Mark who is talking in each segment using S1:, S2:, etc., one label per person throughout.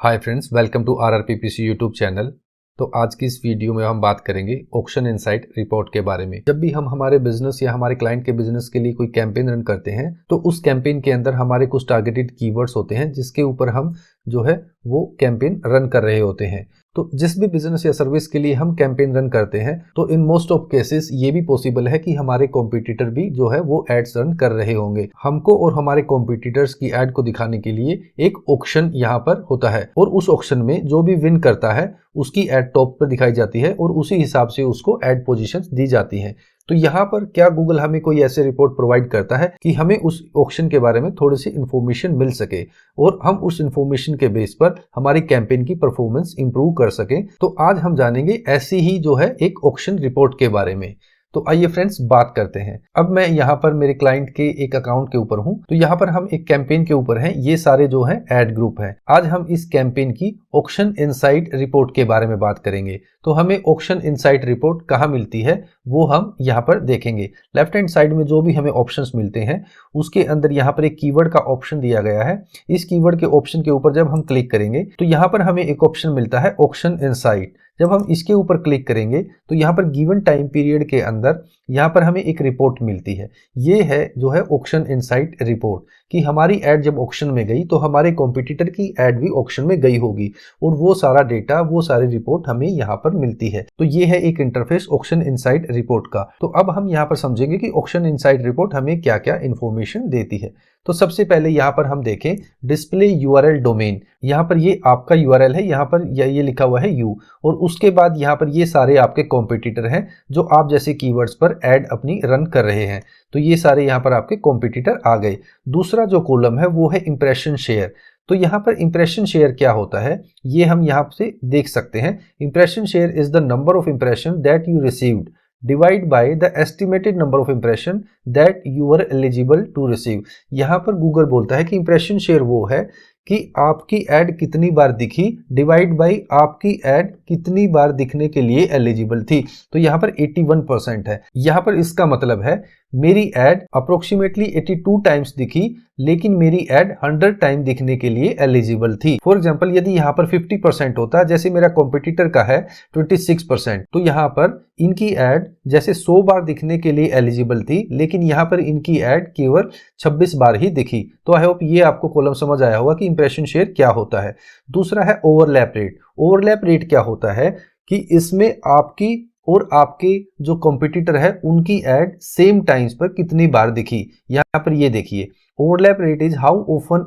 S1: Hi friends, welcome to RRPPC YouTube channel. तो आज की इस वीडियो में हम बात करेंगे ऑक्शन इनसाइट रिपोर्ट के बारे में। जब भी हम हमारे बिजनेस या हमारे क्लाइंट के बिजनेस के लिए कोई कैंपेन रन करते हैं तो उस कैंपेन के अंदर हमारे कुछ टारगेटेड कीवर्ड्स होते हैं जिसके ऊपर हम जो है वो कैंपेन रन कर रहे होते हैं। तो जिस भी बिजनेस या सर्विस के लिए हम कैंपेन रन करते हैं तो इन मोस्ट ऑफ केसेस ये भी पॉसिबल है कि हमारे कॉम्पिटिटर भी जो है वो एड्स रन कर रहे होंगे। हमको और हमारे कॉम्पिटिटर्स की एड को दिखाने के लिए एक ऑक्शन यहाँ पर होता है और उस ऑक्शन में जो भी विन करता है उसकी एड टॉप पर दिखाई जाती है और उसी हिसाब से उसको एड पोजीशंस दी जाती हैं। तो यहाँ पर क्या गूगल हमें कोई ऐसे रिपोर्ट प्रोवाइड करता है कि हमें उस ऑक्शन के बारे में थोड़ी सी इन्फॉर्मेशन मिल सके और हम उस इन्फॉर्मेशन के बेस पर हमारी कैंपेन की परफॉर्मेंस इंप्रूव कर सकें। तो आज हम जानेंगे ऐसी ही जो है एक ऑक्शन रिपोर्ट के बारे में। तो आइए फ्रेंड्स बात करते हैं। अब मैं यहाँ पर मेरे क्लाइंट के एक अकाउंट के ऊपर हूँ। तो यहाँ पर हम एक कैंपेन के ऊपर हैं। ये सारे जो है एड ग्रुप है। आज हम इस कैंपेन की ऑक्शन इनसाइट रिपोर्ट के बारे में बात करेंगे। तो हमें ऑक्शन इनसाइट रिपोर्ट कहाँ मिलती है वो हम यहाँ पर देखेंगे। लेफ्ट हैंड साइड में जो भी हमें ऑप्शंस मिलते हैं उसके अंदर यहाँ पर एक कीवर्ड का ऑप्शन दिया गया है। इस कीवर्ड के ऑप्शन के ऊपर जब हम क्लिक करेंगे तो यहाँ पर हमें एक ऑप्शन मिलता है ऑक्शन इनसाइट। जब हम इसके ऊपर क्लिक करेंगे तो यहाँ पर गिवन टाइम पीरियड के अंदर यहाँ पर हमें एक रिपोर्ट मिलती है। ये है जो है ऑक्शन इनसाइट रिपोर्ट कि हमारी एड जब ऑक्शन में गई तो हमारे कॉम्पिटिटर की एड भी ऑक्शन में गई होगी और वो सारा डेटा वो सारी रिपोर्ट हमें यहाँ पर मिलती है। तो ये है एक इंटरफेस ऑक्शन इनसाइट रिपोर्ट का। तो अब हम यहाँ पर समझेंगे कि ऑक्शन इनसाइट रिपोर्ट हमें क्या क्या इंफॉर्मेशन देती है। तो सबसे पहले यहाँ पर हम देखें डिस्प्ले यूआरएल डोमेन। यहाँ पर ये आपका यूआरएल है, यहाँ पर ये लिखा हुआ है यू और उसके बाद यहाँ पर ये सारे आपके कॉम्पिटिटर हैं जो आप जैसे कीवर्ड्स पर एड अपनी रन कर रहे हैं। तो ये सारे यहाँ पर आपके कॉम्पिटिटर आ गए। दूसरा जो कॉलम है वो है इंप्रेशन शेयर। तो यहाँ पर इंप्रेशन शेयर क्या होता है ये हम यहाँ से देख सकते हैं। Impression share is the number of impression that you received divide by the estimated number of impression that you are eligible to receive. यहाँ पर गूगल बोलता है कि इंप्रेशन शेयर वो है कि आपकी एड कितनी बार दिखी डिवाइड बाय आपकी एड कितनी बार दिखने के लिए एलिजिबल थी। तो यहाँ पर 81% है। यहाँ पर इसका मतलब है मेरी एड अप्रोक्सीमेटली 82 टाइम्स दिखी लेकिन मेरी एड 100 टाइम दिखने के लिए एलिजिबल थी। फॉर एग्जांपल यदि यहाँ पर 50% होता जैसे मेरा कॉम्पिटिटर का है 26%, तो यहाँ पर इनकी एड जैसे 100 बार दिखने के लिए एलिजिबल थी लेकिन यहाँ पर इनकी एड केवल 26 बार ही दिखी। तो आई होप ये आपको कॉलम समझ आया होगा कि इंप्रेशन शेयर क्या होता है। दूसरा है ओवरलैप रेट। ओवरलैप रेट क्या होता है कि इसमें आपकी और आपके जो कॉम्पिटिटर है उनकी एड सेम टाइम्स पर कितनी बार दिखी। यहाँ पर ये देखिए overlap rate is how often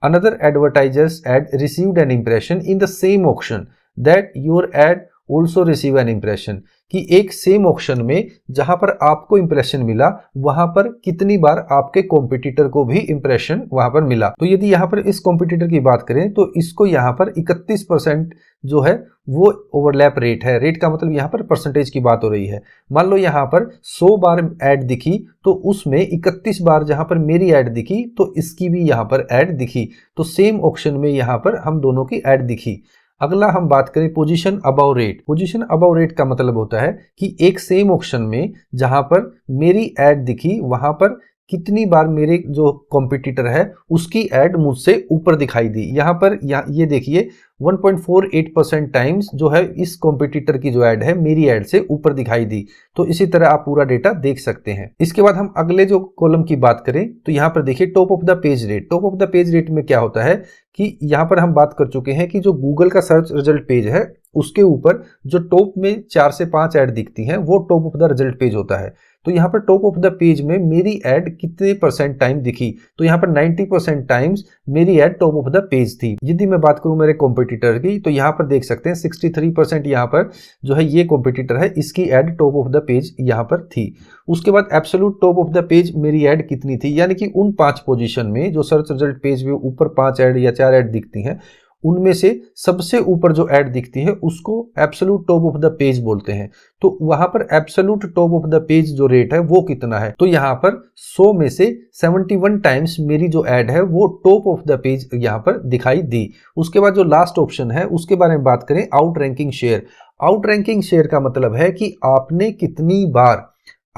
S1: another advertisers ad received an impression in the same auction that your ad also receive an impression. कि एक सेम ऑक्शन में जहां पर आपको इंप्रेशन मिला वहां पर कितनी बार आपके कॉम्पिटिटर को भी इंप्रेशन वहां पर मिला। तो यदि यहाँ पर इस कॉम्पिटिटर की बात करें तो इसको यहाँ पर 31% जो है वो ओवरलैप रेट है। रेट का मतलब यहाँ पर परसेंटेज की बात हो रही है। मान लो यहाँ पर 100 बार ऐड दिखी तो उसमें 31 बार जहां पर मेरी ऐड दिखी तो इसकी भी यहाँ पर ऐड दिखी। तो सेम ऑक्शन में यहाँ पर हम दोनों की ऐड दिखी। अगला हम बात करें position above rate. Position above rate का मतलब होता है कि एक सेम ऑक्शन में जहां पर मेरी एड दिखी वहां पर कितनी बार मेरे जो कॉम्पिटिटर है उसकी एड मुझसे ऊपर दिखाई दी। यहाँ पर ये देखिए 1.48% टाइम्स जो है इस कॉम्पिटिटर की जो एड है मेरी एड से ऊपर दिखाई दी। तो इसी तरह आप पूरा डेटा देख सकते हैं। इसके बाद हम अगले जो कॉलम की बात करें तो यहाँ पर देखिए top of the page rate. Top of the page rate में क्या होता है कि यहाँ पर हम बात कर चुके हैं कि जो गूगल का सर्च रिजल्ट पेज है उसके ऊपर जो टॉप में 4 से 5 ऐड दिखती हैं वो top of the result page होता है। तो यहाँ पर टॉप ऑफ द पेज में मेरी ऐड कितने % टाइम दिखी। तो यहाँ पर 90% टाइम्स मेरी add top of the page थी। यदि मैं बात करूं मेरे कॉम्पिटिटर की तो यहाँ पर देख सकते हैं 63% यहाँ पर जो है ये कॉम्पिटिटर है इसकी add top of the page यहाँ पर थी। उसके बाद absolute top of the page मेरी ऐड कितनी थी यानी कि उन 5 पोजीशन में जो सर्च रिजल्ट पेज में ऊपर 5 ऐड या 4 ऐड दिखती हैं उनमें से सबसे ऊपर जो ऐड दिखती है उसको absolute top of the page बोलते हैं। तो वहां पर absolute top of the page जो रेट है वो कितना है। तो यहाँ पर 100 में से 71 टाइम्स मेरी जो ऐड है वो टॉप ऑफ द पेज यहाँ पर दिखाई दी। उसके बाद जो लास्ट ऑप्शन है उसके बारे में बात करें out ranking share. Out ranking share का मतलब है कि आपने कितनी बार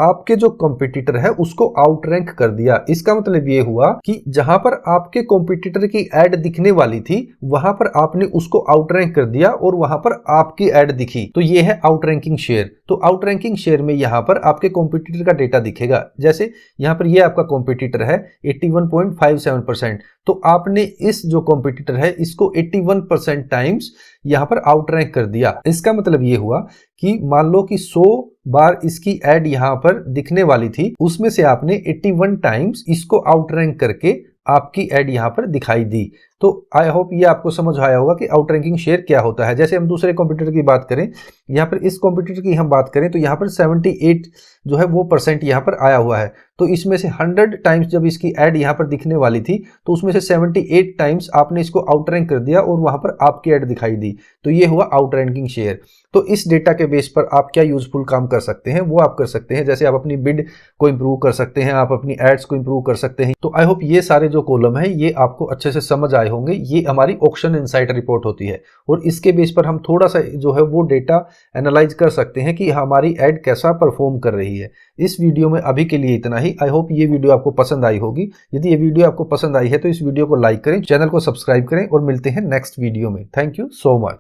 S1: आपके जो कॉम्पिटिटर है उसको आउटरैंक कर दिया। इसका मतलब ये हुआ कि जहां पर आपके कॉम्पिटिटर की एड दिखने वाली थी वहां पर आपने उसको आउटरैंक कर दिया और वहां पर आपकी एड दिखी, तो ये है आउटरैंकिंग शेयर। तो आउटरैंकिंग शेयर में यहां पर आपके कॉम्पिटिटर का डेटा दिखेगा। जैसे यहां पर ये आपका कॉम्पिटिटर है 81.57%, तो आपने इस जो कॉम्पिटिटर है इसको 81% टाइम्स यहां पर आउटरैंक कर दिया। इसका मतलब ये हुआ कि मान लो कि 100 बार इसकी एड यहां पर दिखने वाली थी, उसमें से आपने 81 टाइम्स इसको आउटरैंक करके आपकी एड यहां पर दिखाई दी। तो आई होप ये आपको समझ आया होगा कि आउटरैंकिंग शेयर क्या होता है। जैसे हम दूसरे कॉम्पिटिटर की बात करें, यहाँ पर इस कॉम्पिटिटर की हम बात करें तो यहाँ पर 78 जो है वो % यहाँ पर आया हुआ है। तो इसमें से 100 टाइम्स जब इसकी एड यहाँ पर दिखने वाली थी तो उसमें से 78 टाइम्स आपने इसको आउटरैंक कर दिया और वहां पर आपकी एड दिखाई दी, तो ये हुआ आउटरैंकिंग शेयर। तो इस डेटा के बेस पर आप क्या यूजफुल काम कर सकते हैं वो आप कर सकते हैं। जैसे आप अपनी बिड को इंप्रूव कर सकते हैं, आप अपनी एड्स को इंप्रूव कर सकते हैं। तो आई होप ये सारे जो कॉलम है ये आपको अच्छे से समझ आए होंगे। ये हमारी ऑक्शन इनसाइट रिपोर्ट होती है और इसके बेस पर हम थोड़ा सा जो है वो डेटा एनालाइज कर सकते हैं कि हमारी एड कैसा परफॉर्म कर रही है। इस वीडियो में अभी के लिए इतना ही। आई होप ये वीडियो आपको पसंद आई होगी। यदि ये वीडियो आपको पसंद आई है तो इस वीडियो को लाइक करें, चैनल को सब्सक्राइब करें और मिलते हैं नेक्स्ट वीडियो में। Thank you so much.